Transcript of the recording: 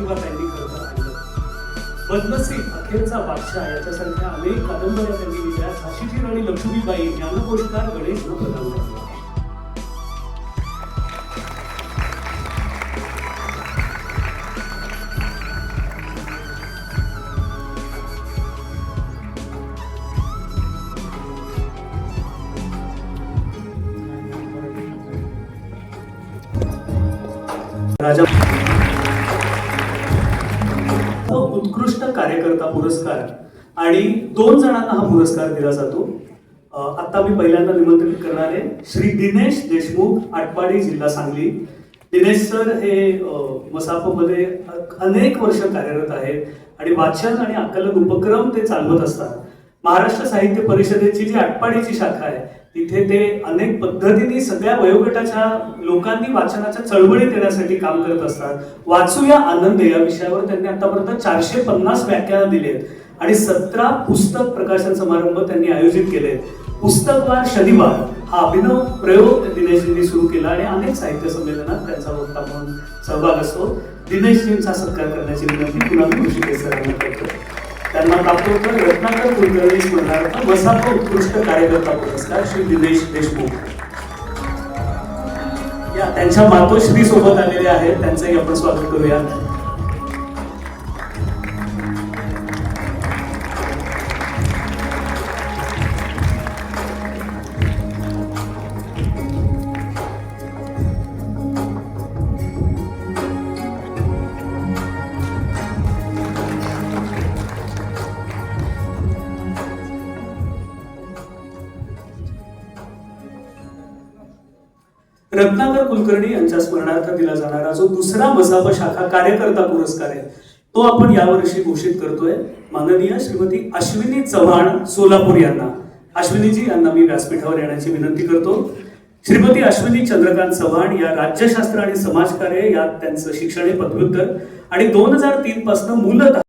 प्रतिभा त्यांनी खरं आणलं. बदनसीब, अखेरचा बादशाह याच्यासारख्या अनेक कादंबऱ्या त्यांनी लिहिल्या. झाशीची राणी लक्ष्मीबाई, ज्ञानकोशकार गणेश व पदावर. राजा उत्कृष्ट कार्यकर्ता पुरस्कार आणि 2 जणांना हा पुरस्कार दिला जातो. आता मी पहिल्यांदा निमंत्रित करणार आहे श्री दिनेश देशमुख, आटपाडी, जिल्हा सांगली. दिनेश सर हे मसापमध्ये अनेक वर्ष कार्यरत आहेत आणि वाचन आणि आकलन उपक्रम ते चालवत असतात. महाराष्ट्र साहित्य परिषदेची जी आटपाडीची शाखा आहे तिथे ते अनेक पद्धतीने सगळ्या वयोगटाच्या लोकांनी वाचनाच्या चळवळीत येण्यासाठी काम करत असतात. वाचूया आनंद या विषयावर त्यांनी आतापर्यंत 450 व्याख्यानं दिली आहेत आणि 17 पुस्तक प्रकाशन समारंभ त्यांनी आयोजित केले. पुस्तकवार शनिवार हा अभिनव प्रयोग दिनेशजींनी सुरू केला आणि अनेक साहित्य संमेलनात त्यांचा वक्ता म्हणून सहभाग असतो. दिनेशजींचा सत्कार करण्याची विनंती पुन्हा कृषी सरांना करतो. त्यांना तात्पुरतं रत्नाकर कुलकर्णी स्मरणार्थ मसाप उत्कृष्ट कार्यकर्ता पुरस्कार श्री दिनेश देशमुख. या त्यांच्या मातोश्री सोबत आलेले आहेत, त्यांचंही आपण स्वागत करूया. रत्नाकर कुलकर्णी यांच्या स्मरणार्थ दिला जाणारा जो दुसरा मसाप शाखा कार्यकर्ता पुरस्कार आहे तो आपण यावर्षी घोषित करतोय माननीय श्रीमती अश्विनी चव्हाण सोलापूर यांना. अश्विनीजी यांना मी व्यासपीठावर येण्याची विनंती करतो. श्रीमती अश्विनी चंद्रकांत चव्हाण या राज्यशास्त्र आणि समाजकार्य यात त्यांचं शिक्षण आहे पदव्युत्तर आणि 2003 पासून मूलतः